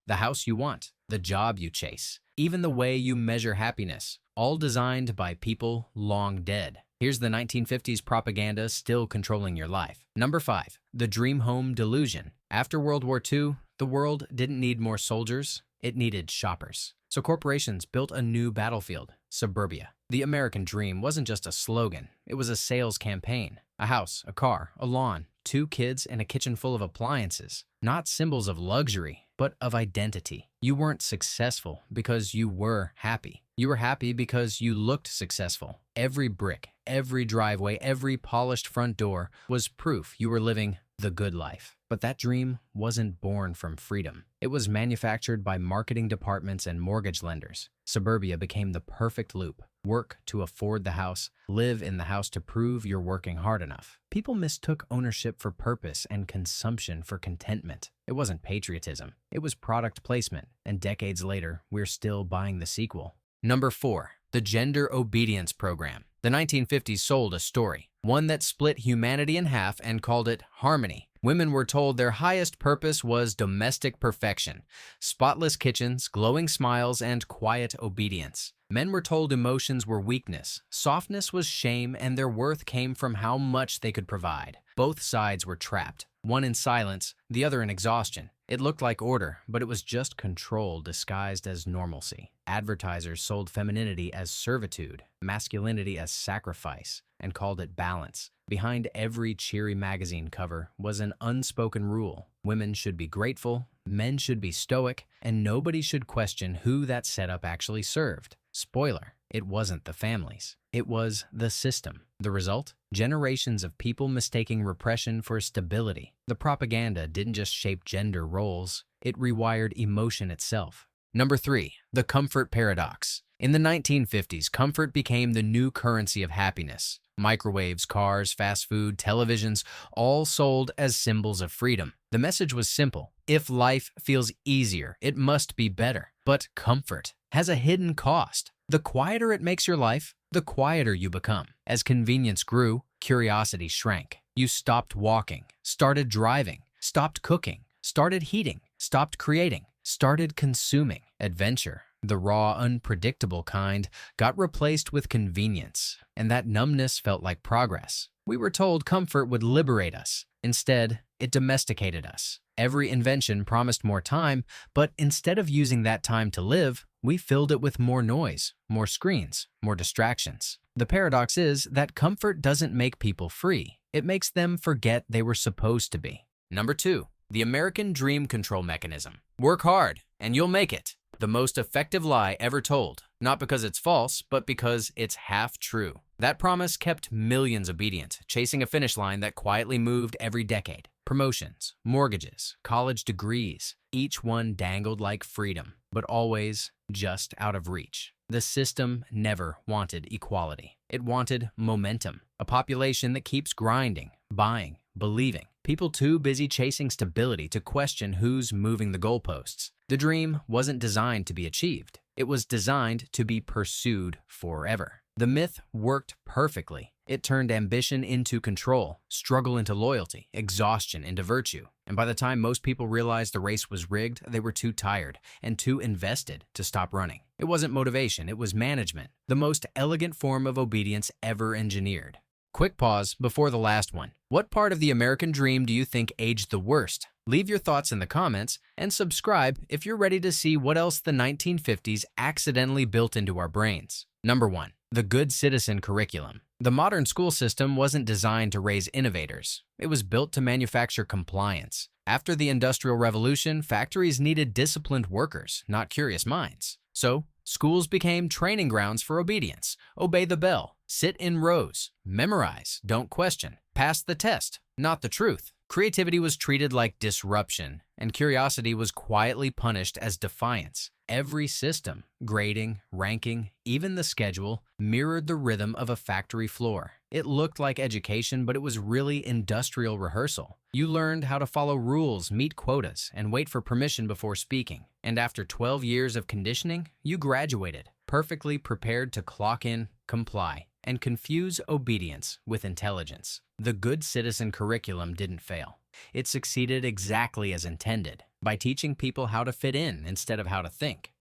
the house you want, the job you chase, even the way you measure happiness, all designed by people long dead. Here's the 1950s propaganda still controlling your life. Number 5. The Dream Home Delusion. After World War II, the world didn't need more soldiers, it needed shoppers. So corporations built a new battlefield, suburbia. The American dream wasn't just a slogan, it was a sales campaign. A house, a car, a lawn, 2 kids, and a kitchen full of appliances. Not symbols of luxury, but of identity. You weren't successful because you were happy. You were happy because you looked successful. Every brick, every driveway, every polished front door was proof you were living the good life. But that dream wasn't born from freedom. It was manufactured by marketing departments and mortgage lenders. Suburbia became the perfect loop. Work to afford the house, live in the house to prove you're working hard enough. People mistook ownership for purpose and consumption for contentment. It wasn't patriotism, it was product placement, and decades later, we're still buying the sequel. Number 4. The Gender Obedience Program. The 1950s sold a story, one that split humanity in half and called it harmony. Women were told their highest purpose was domestic perfection, spotless kitchens, glowing smiles, and quiet obedience. Men were told emotions were weakness, softness was shame, and their worth came from how much they could provide. Both sides were trapped, one in silence, the other in exhaustion. It looked like order, but it was just control disguised as normalcy. Advertisers sold femininity as servitude, masculinity as sacrifice, and called it balance. Behind every cheery magazine cover was an unspoken rule. Women should be grateful, men should be stoic, and nobody should question who that setup actually served. Spoiler, it wasn't the families. It was the system. The result? Generations of people mistaking repression for stability. The propaganda didn't just shape gender roles, it rewired emotion itself. Number 3. The Comfort Paradox. In the 1950s, comfort became the new currency of happiness. Microwaves, cars, fast food, televisions, all sold as symbols of freedom. The message was simple. If life feels easier, it must be better. But comfort has a hidden cost. The quieter it makes your life, the quieter you become. As convenience grew, curiosity shrank. You stopped walking, started driving, stopped cooking, started heating, stopped creating, started consuming. Adventure, the raw, unpredictable kind, got replaced with convenience, and that numbness felt like progress. We were told comfort would liberate us. Instead, it domesticated us. Every invention promised more time, but instead of using that time to live, we filled it with more noise, more screens, more distractions. The paradox is that comfort doesn't make people free. It makes them forget they were supposed to be. Number 2. The American Dream Control Mechanism. Work hard, and you'll make it. The most effective lie ever told, not because it's false, but because it's half true. That promise kept millions obedient, chasing a finish line that quietly moved every decade. Promotions, mortgages, college degrees, each one dangled like freedom, but always just out of reach. The system never wanted equality. It wanted momentum, a population that keeps grinding, buying, believing. People too busy chasing stability to question who's moving the goalposts. The dream wasn't designed to be achieved. It was designed to be pursued forever. The myth worked perfectly. It turned ambition into control, struggle into loyalty, exhaustion into virtue. And by the time most people realized the race was rigged, they were too tired and too invested to stop running. It wasn't motivation, it was management, the most elegant form of obedience ever engineered. Quick pause before the last one. What part of the American dream do you think aged the worst? Leave your thoughts in the comments and subscribe if you're ready to see what else the 1950s accidentally built into our brains. Number 1. The Good Citizen Curriculum. The modern school system wasn't designed to raise innovators. It was built to manufacture compliance. After the Industrial Revolution, factories needed disciplined workers, not curious minds. So, schools became training grounds for obedience. Obey the bell, sit in rows, memorize, don't question, pass the test, not the truth. Creativity was treated like disruption, and curiosity was quietly punished as defiance. Every system, grading, ranking, even the schedule, mirrored the rhythm of a factory floor. It looked like education, but it was really industrial rehearsal. You learned how to follow rules, meet quotas, and wait for permission before speaking. And after 12 years of conditioning, you graduated, perfectly prepared to clock in, comply, and confuse obedience with intelligence. The Good Citizen Curriculum didn't fail. It succeeded exactly as intended. by teaching people how to fit in instead of how to think.